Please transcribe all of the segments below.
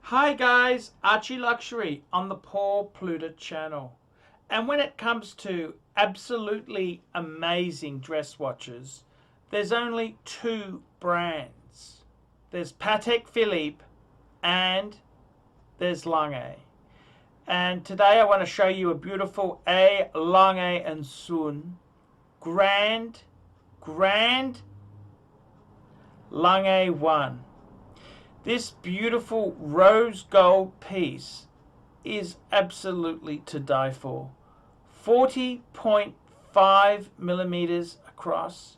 Hi guys, ArchieLuxury on the Paul Pluta channel. And when it comes to absolutely amazing dress watches, there's only two brands. There's Patek Philippe and there's Lange. And today I want to show you a beautiful A.Lange & Sohne Grand Lange 1. This beautiful rose gold piece is absolutely to die for. 40.5 millimeters across.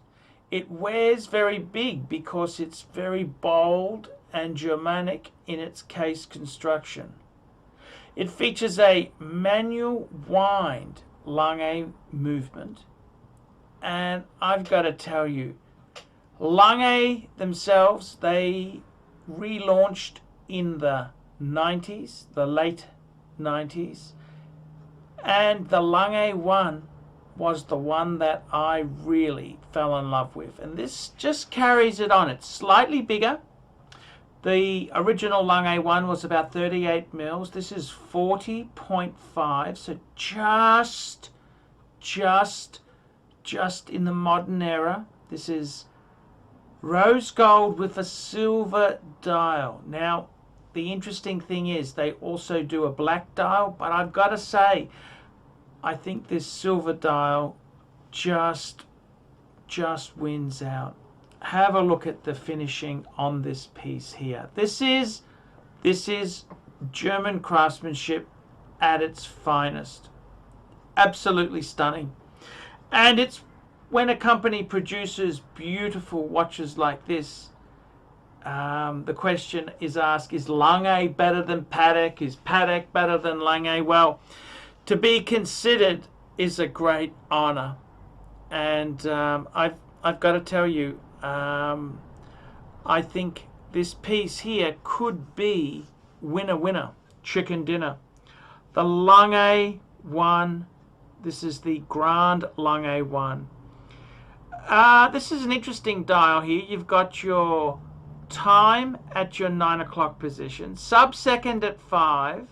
It wears very big because it's very bold and Germanic in its case construction. It features a manual wind Lange movement, and I've got to tell you, Lange themselves, they relaunched in the 90s, the late 90s, and the Lange 1 was the one that I really fell in love with, and this just carries it on. It's slightly bigger. The original Lange 1 was about 38 mils. This is 40.5, so just in the modern era. This is rose gold with a silver dial. Now, the interesting thing is they also do a black dial, but I've got to say, I think this silver dial just wins out. Have a look at the finishing on this piece here. This is German craftsmanship at its finest. Absolutely stunning. And it's when a company produces beautiful watches like this, the question is asked, is Lange better than Patek? Is Patek better than Lange? Well, to be considered is a great honor. And I've got to tell you, I think this piece here could be winner, chicken dinner. The Lange 1, this is the Grand Lange 1. This is an interesting dial here. You've got your time at your 9 o'clock position, sub-second at 5.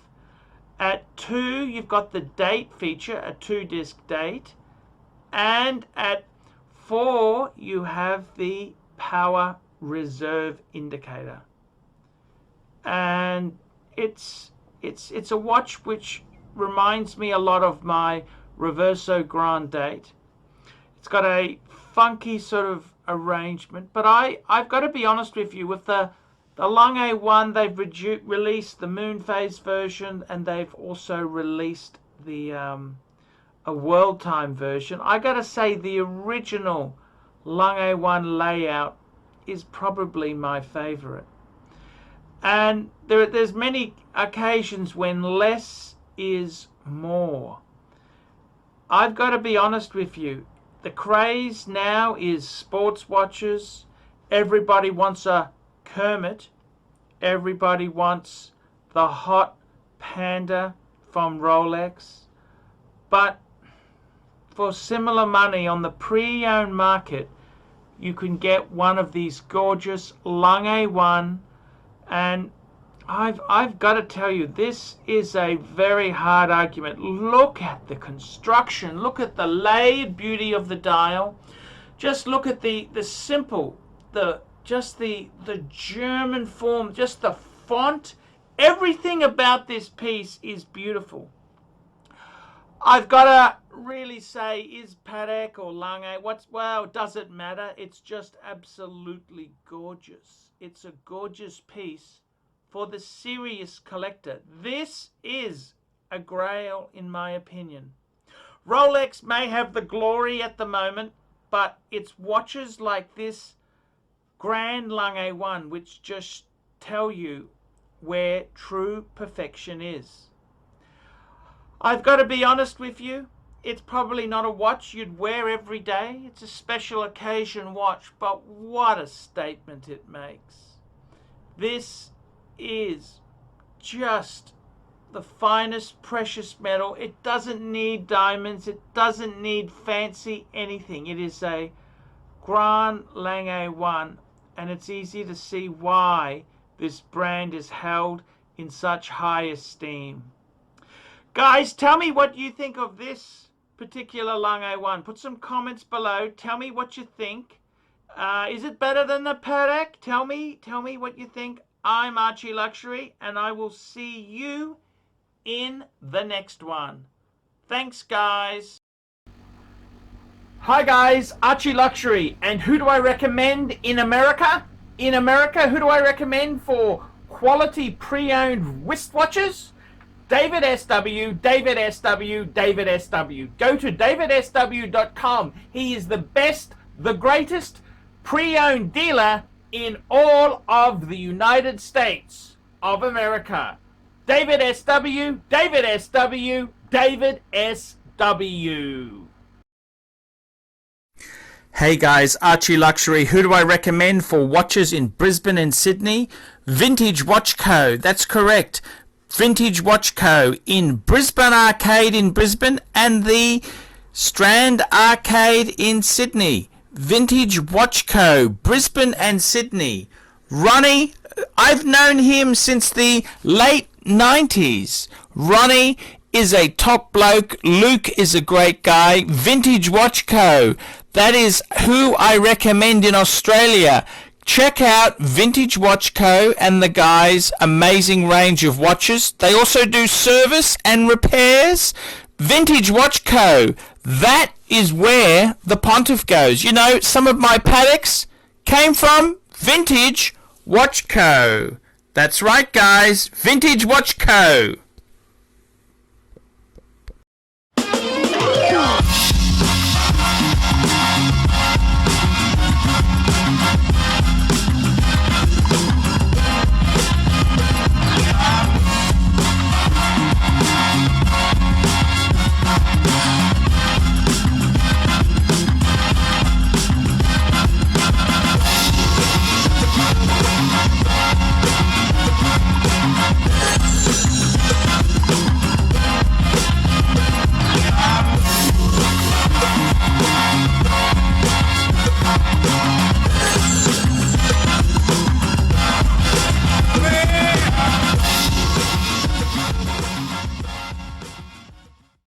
At 2, you've got the date feature, a 2-disc date. And at 4, you have the power reserve indicator. And it's a watch which reminds me a lot of my Reverso Grand date. It's got a funky sort of arrangement, but I've got to be honest with you, with the Lange 1, they've released the moon phase version, and they've also released the a world time version. I got to say the original Lange 1 layout is probably my favorite. And there's many occasions when less is more. I've got to be honest with you. The craze now is sports watches. Everybody wants a Kermit. Everybody wants the hot Panda from Rolex. But for similar money on the pre-owned market, you can get one of these gorgeous Lange 1. And I've got to tell you, this is a very hard argument. Look at the construction. Look at the layered beauty of the dial. Just look at the simple, the German form, just the font. Everything about this piece is beautiful. I've got to really say, is Patek or Lange? Well, does it matter? It's just absolutely gorgeous. It's a gorgeous piece for the serious collector. This is a grail, in my opinion. Rolex may have the glory at the moment, but it's watches like this Grand Lange 1 which just tell you where true perfection is. I've got to be honest with you, it's probably not a watch you'd wear every day. It's a special occasion watch, but what a statement it makes. This is just the finest precious metal. It doesn't need diamonds. It doesn't need fancy anything. It is a Grand Lange 1, and it's easy to see why this brand is held in such high esteem. Guys, tell me what you think of this particular Lange one. Put some comments below. Tell me what you think. Is it better than the Perec? Tell me what you think. I'm ArchieLuxury, and I will see you in the next one. Thanks, guys. Hi guys, ArchieLuxury, and who do I recommend in America? In America, who do I recommend for quality pre-owned wristwatches? David SW, David SW, David SW. Go to davidsw.com. He is the best, the greatest pre-owned dealer in all of the United States of America. David SW, David SW, David SW. Hey guys, ArchieLuxury. Who do I recommend for watches in Brisbane and Sydney? Vintage Watch Co. That's correct. Vintage Watch Co. in Brisbane Arcade in Brisbane and the Strand Arcade in Sydney. Vintage Watch Co. Brisbane and Sydney. Ronnie, I've known him since the late 90s. Ronnie is a top bloke. Luke is a great guy. Vintage Watch Co. That is who I recommend in Australia. Check out Vintage Watch Co. and the guys' amazing range of watches. They also do service and repairs. Vintage Watch Co. That is where the Pontiff goes. You know, some of my Patek's came from Vintage Watch Co. That's right, guys. Vintage Watch Co.